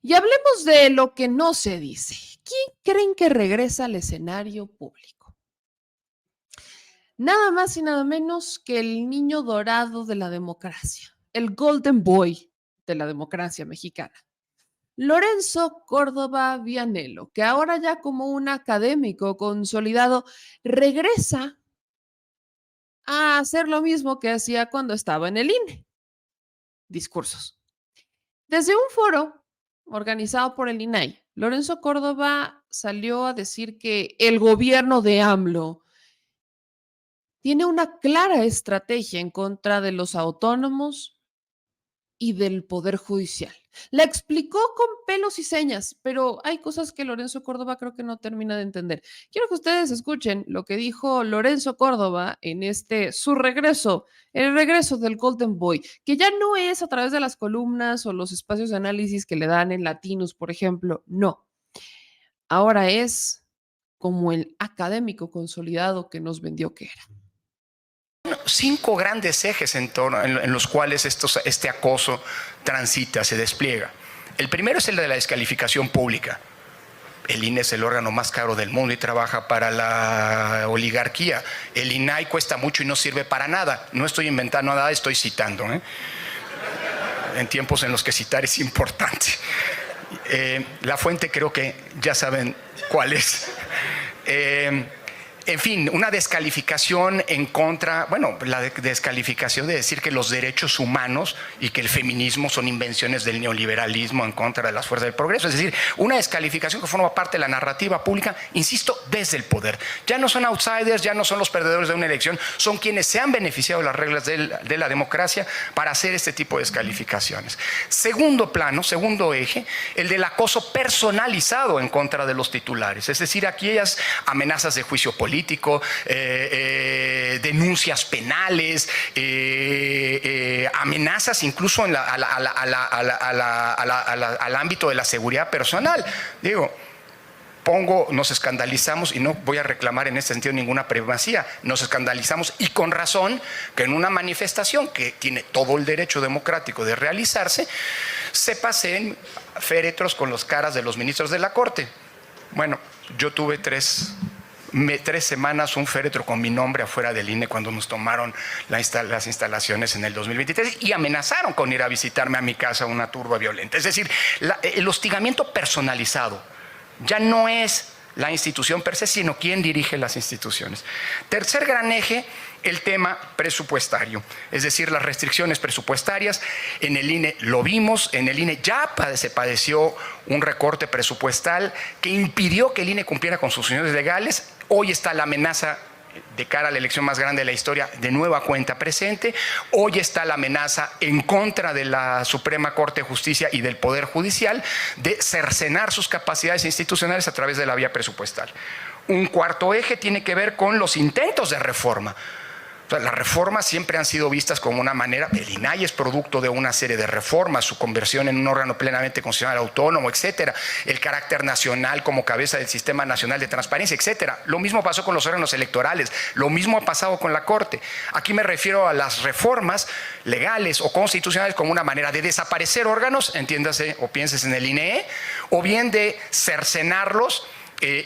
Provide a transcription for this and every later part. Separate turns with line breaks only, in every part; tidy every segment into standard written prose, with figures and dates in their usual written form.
Y hablemos de lo que no se dice. ¿Quién creen que regresa al escenario público? Nada más y nada menos que el niño dorado de la democracia, el Golden Boy de la democracia mexicana. Lorenzo Córdoba Vianello, que ahora ya como un académico consolidado, regresa a hacer lo mismo que hacía cuando estaba en el INE, discursos. Desde un foro organizado por el INAI, Lorenzo Córdoba salió a decir que el gobierno de AMLO tiene una clara estrategia en contra de los autónomos y del Poder Judicial. La explicó con pelos y señas, pero hay cosas que Lorenzo Córdoba creo que no termina de entender. Quiero que ustedes escuchen lo que dijo Lorenzo Córdoba en su regreso, el regreso del Golden Boy, que ya no es a través de las columnas o los espacios de análisis que le dan en Latinos, por ejemplo, no. Ahora es como el académico consolidado que nos vendió que era.
5 grandes ejes en los cuales este acoso transita, se despliega. El primero es el de la descalificación pública. El INE es el órgano más caro del mundo y trabaja para la oligarquía. El INAI cuesta mucho y no sirve para nada. No estoy inventando nada, estoy citando, en tiempos en los que citar es importante. La fuente creo que ya saben cuál es. En fin, una descalificación en contra, bueno, la descalificación de decir que los derechos humanos y que el feminismo son invenciones del neoliberalismo en contra de las fuerzas del progreso. Es decir, una descalificación que forma parte de la narrativa pública, insisto, desde el poder. Ya no son outsiders, ya no son los perdedores de una elección, son quienes se han beneficiado de las reglas de la democracia para hacer este tipo de descalificaciones. Segundo plano, segundo eje, el del acoso personalizado en contra de los titulares. Es decir, aquellas amenazas de juicio político, denuncias penales, amenazas incluso al ámbito de la seguridad personal. Digo, nos escandalizamos, y no voy a reclamar en este sentido ninguna primacía, nos escandalizamos y con razón que en una manifestación que tiene todo el derecho democrático de realizarse, se paseen féretros con las caras de los ministros de la Corte. Bueno, yo tuve 3 semanas un féretro con mi nombre afuera del INE cuando nos tomaron las instalaciones en el 2023 y amenazaron con ir a visitarme a mi casa una turba violenta. Es decir, el hostigamiento personalizado ya no es la institución per se, sino quién dirige las instituciones. Tercer gran eje, el tema presupuestario, es decir, las restricciones presupuestarias. En el INE lo vimos, en el INE ya se padeció un recorte presupuestal que impidió que el INE cumpliera con sus funciones legales. Hoy está la amenaza de cara a la elección más grande de la historia de nueva cuenta presente. Hoy está la amenaza en contra de la Suprema Corte de Justicia y del Poder Judicial de cercenar sus capacidades institucionales a través de la vía presupuestal. Un cuarto eje tiene que ver con los intentos de reforma. O sea, las reformas siempre han sido vistas como una manera, el INAI es producto de una serie de reformas, su conversión en un órgano plenamente constitucional autónomo, etcétera, el carácter nacional como cabeza del Sistema Nacional de Transparencia, etcétera. Lo mismo pasó con los órganos electorales, lo mismo ha pasado con la Corte. Aquí me refiero a las reformas legales o constitucionales como una manera de desaparecer órganos, entiéndase o pienses en el INE, o bien de cercenarlos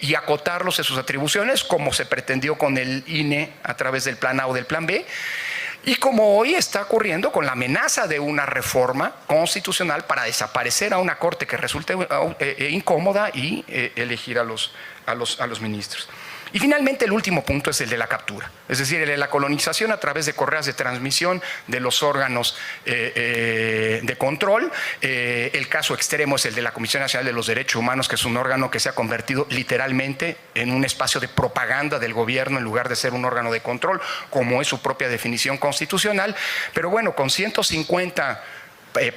y acotarlos en sus atribuciones, como se pretendió con el INE a través del plan A o del plan B, y como hoy está ocurriendo con la amenaza de una reforma constitucional para desaparecer a una Corte que resulte incómoda y elegir a los ministros. Y finalmente el último punto es el de la captura, es decir, el de la colonización a través de correas de transmisión de los órganos de control. El caso extremo es el de la Comisión Nacional de los Derechos Humanos, que es un órgano que se ha convertido literalmente en un espacio de propaganda del gobierno en lugar de ser un órgano de control, como es su propia definición constitucional. Pero bueno, con 150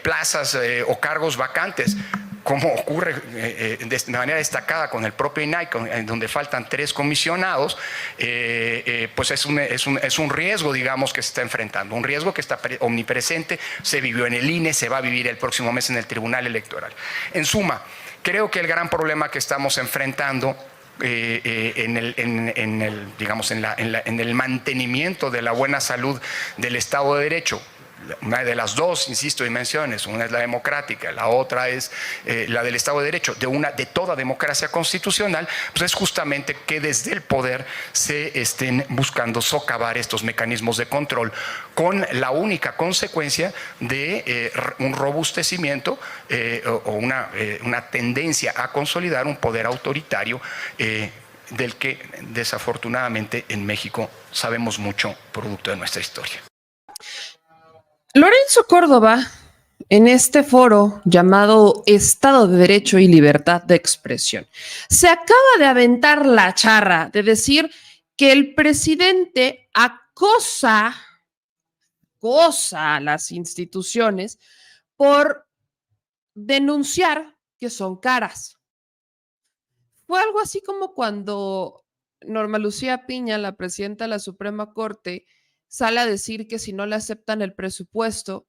plazas o cargos vacantes, como ocurre de manera destacada con el propio INAI, en donde faltan 3 comisionados, pues es un riesgo, digamos, que se está enfrentando, un riesgo que está omnipresente, se vivió en el INE, se va a vivir el próximo mes en el Tribunal Electoral. En suma, creo que el gran problema que estamos enfrentando en el mantenimiento de la buena salud del Estado de Derecho, una de las dos, insisto, dimensiones, una es la democrática, la otra es la del Estado de Derecho, de toda democracia constitucional, pues es justamente que desde el poder se estén buscando socavar estos mecanismos de control con la única consecuencia de un robustecimiento o una tendencia a consolidar un poder autoritario del que desafortunadamente en México sabemos mucho producto de nuestra historia.
Lorenzo Córdoba, en este foro llamado Estado de Derecho y Libertad de Expresión, se acaba de aventar la charra de decir que el presidente acosa a las instituciones por denunciar que son caras. Fue algo así como cuando Norma Lucía Piña, la presidenta de la Suprema Corte, sale a decir que si no le aceptan el presupuesto,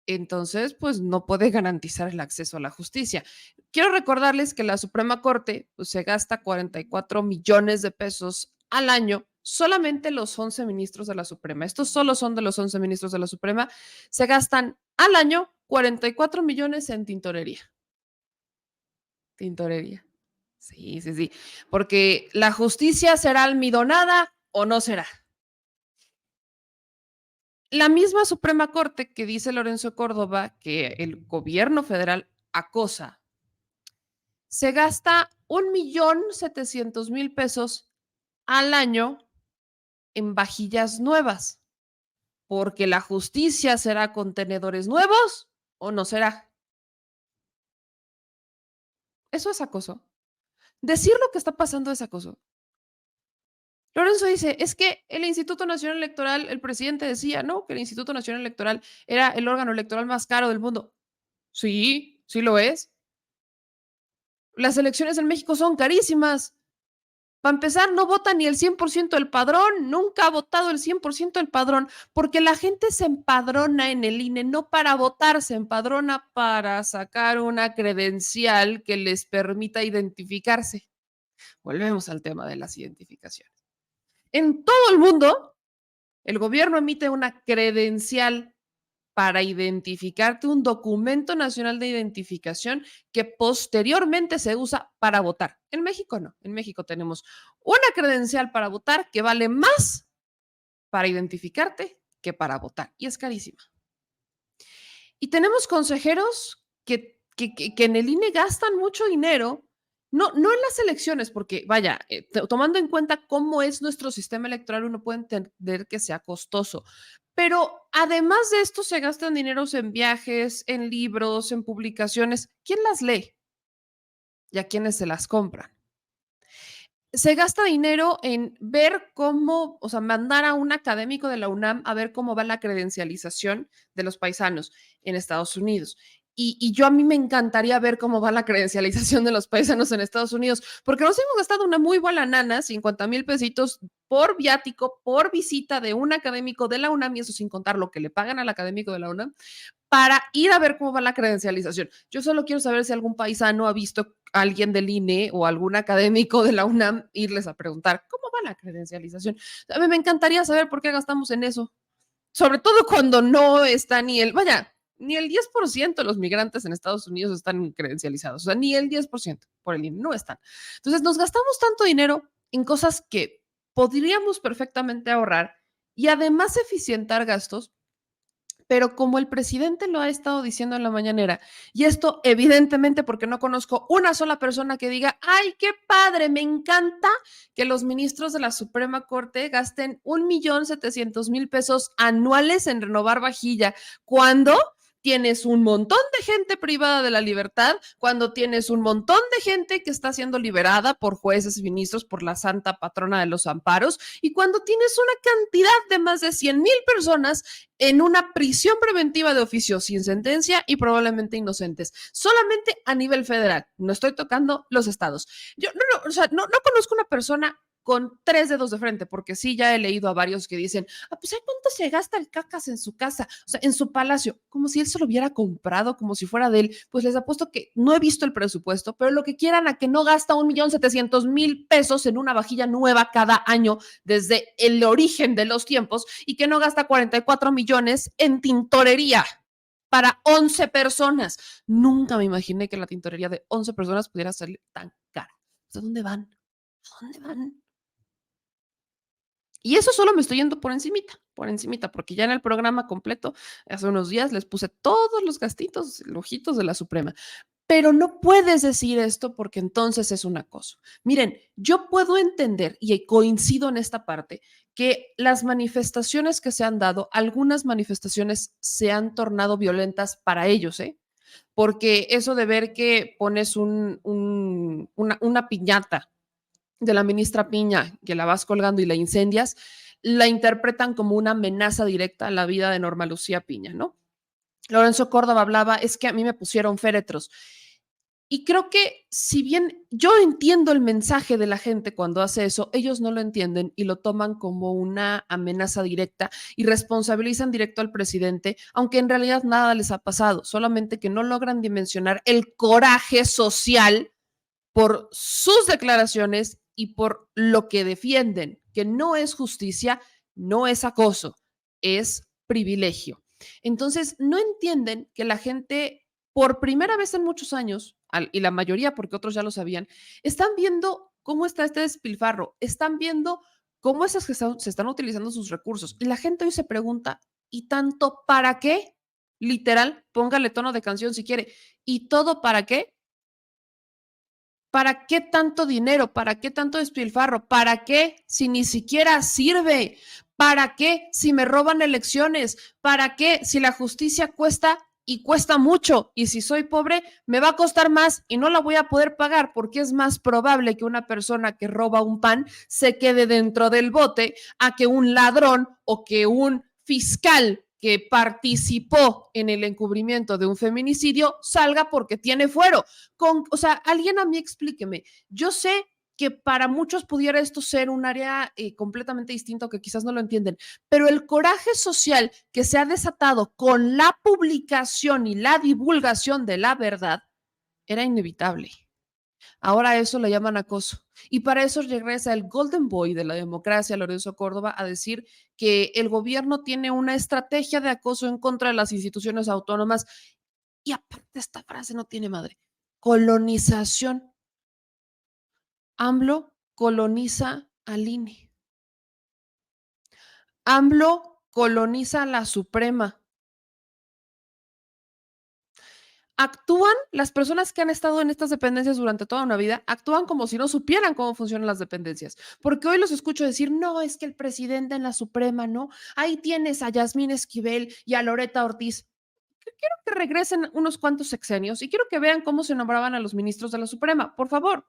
entonces pues no puede garantizar el acceso a la justicia. Quiero recordarles que la Suprema Corte pues, se gasta 44 millones de pesos al año, solamente los 11 ministros de la Suprema. Estos solo son de los 11 ministros de la Suprema. Se gastan al año 44 millones en tintorería. Tintorería. Sí, sí, sí. Porque la justicia será almidonada o no será. La misma Suprema Corte que dice Lorenzo Córdoba que el gobierno federal acosa, se gasta 1,700,000 pesos al año en vajillas nuevas, porque la justicia será con tenedores nuevos o no será. Eso es acoso. Decir lo que está pasando es acoso. Lorenzo dice, es que el Instituto Nacional Electoral, el presidente decía, ¿no? Que el Instituto Nacional Electoral era el órgano electoral más caro del mundo. Sí, sí lo es. Las elecciones en México son carísimas. Para empezar, no vota ni el 100% del padrón, nunca ha votado el 100% del padrón, porque la gente se empadrona en el INE, no para votar, se empadrona para sacar una credencial que les permita identificarse. Volvemos al tema de las identificaciones. En todo el mundo, el gobierno emite una credencial para identificarte, un documento nacional de identificación que posteriormente se usa para votar. En México no. En México tenemos una credencial para votar que vale más para identificarte que para votar y es carísima. Y tenemos consejeros que en el INE gastan mucho dinero, no en las elecciones, porque vaya, tomando en cuenta cómo es nuestro sistema electoral, uno puede entender que sea costoso, pero además de esto se gastan dineros en viajes, en libros, en publicaciones. ¿Quién las lee? ¿Y a quiénes se las compran? Se gasta dinero en ver cómo, o sea, mandar a un académico de la UNAM a ver cómo va la credencialización de los paisanos en Estados Unidos. Y yo a mí me encantaría ver cómo va la credencialización de los paisanos en Estados Unidos, porque nos hemos gastado una muy buena nana, 50,000 pesitos por viático, por visita de un académico de la UNAM, y eso sin contar lo que le pagan al académico de la UNAM, para ir a ver cómo va la credencialización. Yo solo quiero saber si algún paisano ha visto a alguien del INE o algún académico de la UNAM irles a preguntar cómo va la credencialización. A mí me encantaría saber por qué gastamos en eso, sobre todo cuando no está ni el 10% de los migrantes en Estados Unidos están credencializados, o sea, ni el 10% por el INE, no están. Entonces, nos gastamos tanto dinero en cosas que podríamos perfectamente ahorrar y además eficientar gastos, pero como el presidente lo ha estado diciendo en la mañanera, y esto evidentemente porque no conozco una sola persona que diga, ay, qué padre, me encanta que los ministros de la Suprema Corte gasten 1,700,000 pesos anuales en renovar vajilla, cuando tienes un montón de gente privada de la libertad, cuando tienes un montón de gente que está siendo liberada por jueces y ministros, por la santa patrona de los amparos, y cuando tienes una cantidad de más de 100,000 personas en una prisión preventiva de oficio sin sentencia y probablemente inocentes, solamente a nivel federal. No estoy tocando los estados. Yo no conozco una persona con 3 dedos de frente, porque sí, ya he leído a varios que dicen, pues ¿hay cuánto se gasta el cacas en su casa? O sea, en su palacio, como si él se lo hubiera comprado, como si fuera de él. Pues les apuesto que no he visto el presupuesto, pero lo que quieran a que no gasta 1.700.000 pesos en una vajilla nueva cada año desde el origen de los tiempos y que no gasta 44 millones en tintorería para 11 personas. Nunca me imaginé que la tintorería de 11 personas pudiera salir tan cara. ¿A dónde van? ¿A dónde van? Y eso solo me estoy yendo por encimita, porque ya en el programa completo, hace unos días les puse todos los gastitos, lujitos de la Suprema. Pero no puedes decir esto porque entonces es un acoso. Miren, yo puedo entender y coincido en esta parte que las manifestaciones que se han dado, algunas manifestaciones se han tornado violentas para ellos, ¿eh? Porque eso de ver que pones una piñata de la ministra Piña, que la vas colgando y la incendias, la interpretan como una amenaza directa a la vida de Norma Lucía Piña, ¿no? Lorenzo Córdoba hablaba, es que a mí me pusieron féretros. Y creo que si bien yo entiendo el mensaje de la gente cuando hace eso, ellos no lo entienden y lo toman como una amenaza directa y responsabilizan directo al presidente, aunque en realidad nada les ha pasado, solamente que no logran dimensionar el coraje social por sus declaraciones y por lo que defienden, que no es justicia, no es acoso, es privilegio. Entonces, no entienden que la gente, por primera vez en muchos años, y la mayoría, porque otros ya lo sabían, están viendo cómo está este despilfarro, están viendo cómo es que se están utilizando sus recursos. Y la gente hoy se pregunta, ¿y tanto para qué? Literal, póngale tono de canción si quiere. ¿Y todo para qué? ¿Para qué tanto dinero? ¿Para qué tanto despilfarro? ¿Para qué si ni siquiera sirve? ¿Para qué si me roban elecciones? ¿Para qué si la justicia cuesta y cuesta mucho? Y si soy pobre, me va a costar más y no la voy a poder pagar porque es más probable que una persona que roba un pan se quede dentro del bote a que un ladrón o que un fiscal que participó en el encubrimiento de un feminicidio salga porque tiene fuero. O sea, alguien a mí explíqueme. Yo sé que para muchos pudiera esto ser un área completamente distinta o que quizás no lo entienden, pero el coraje social que se ha desatado con la publicación y la divulgación de la verdad era inevitable. Ahora eso le llaman acoso. Y para eso regresa el Golden Boy de la democracia, Lorenzo Córdoba, a decir que el gobierno tiene una estrategia de acoso en contra de las instituciones autónomas. Y aparte esta frase no tiene madre. Colonización. AMLO coloniza al INE. AMLO coloniza a la Suprema. Actúan, las personas que han estado en estas dependencias durante toda una vida, actúan como si no supieran cómo funcionan las dependencias. Porque hoy los escucho decir, no, es que el presidente en la Suprema, ¿no? Ahí tienes a Yasmín Esquivel y a Loreta Ortiz. Quiero que regresen unos cuantos sexenios y quiero que vean cómo se nombraban a los ministros de la Suprema, por favor.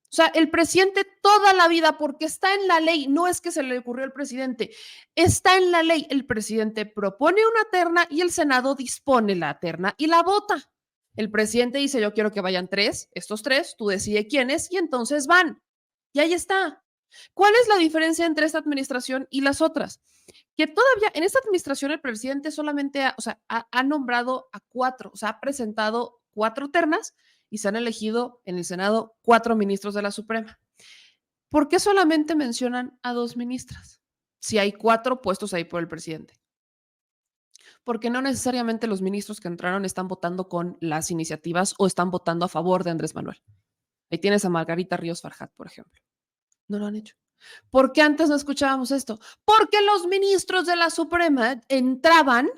O sea, el presidente toda la vida, porque está en la ley, no es que se le ocurrió al presidente, está en la ley. El presidente propone una terna y el Senado dispone la terna y la vota. El presidente dice, yo quiero que vayan 3, estos 3, tú decides quiénes y entonces van. Y ahí está. ¿Cuál es la diferencia entre esta administración y las otras? Que todavía en esta administración el presidente solamente ha nombrado a 4, o sea, ha presentado 4 ternas y se han elegido en el Senado 4 ministros de la Suprema. ¿Por qué solamente mencionan a 2 ministras? Si hay 4 puestos ahí por el presidente. Porque no necesariamente los ministros que entraron están votando con las iniciativas o están votando a favor de Andrés Manuel. Ahí tienes a Margarita Ríos Farjat, por ejemplo. No lo han hecho. ¿Por qué antes no escuchábamos esto? Porque los ministros de la Suprema entraban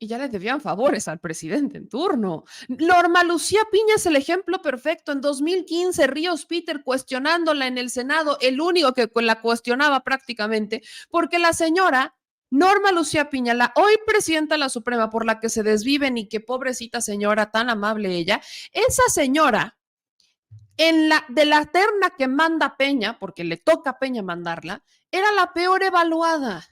y ya le debían favores al presidente en turno. Norma Lucía Piña es el ejemplo perfecto. En 2015, Ríos Peter cuestionándola en el Senado, el único que la cuestionaba prácticamente, porque la señora Norma Lucía Piña, la hoy presidenta de la Suprema, por la que se desviven y que pobrecita señora, tan amable ella, esa señora de la terna que manda Peña, porque le toca a Peña mandarla, era la peor evaluada.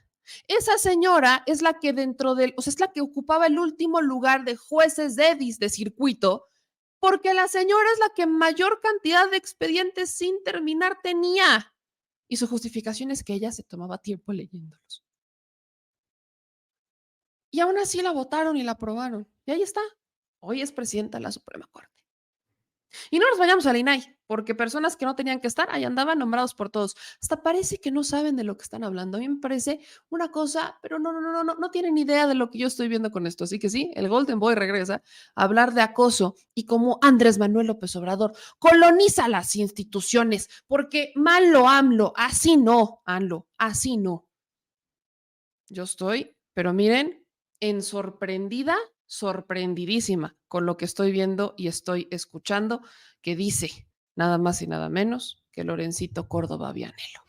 Esa señora es la que es la que ocupaba el último lugar de jueces de circuito, porque la señora es la que mayor cantidad de expedientes sin terminar tenía. Y su justificación es que ella se tomaba tiempo leyéndolos. Y aún así la votaron y la aprobaron. Y ahí está. Hoy es presidenta de la Suprema Corte. Y no nos vayamos al INAI, porque personas que no tenían que estar ahí andaban nombrados por todos. Hasta parece que no saben de lo que están hablando. A mí me parece una cosa, pero no tienen idea de lo que yo estoy viendo con esto. Así que sí, el Golden Boy regresa a hablar de acoso y cómo Andrés Manuel López Obrador coloniza las instituciones, porque malo AMLO, así no, AMLO, así no. Yo estoy, pero miren, sorprendidísima con lo que estoy viendo y estoy escuchando, que dice nada más y nada menos que Lorencito Córdoba Vianello.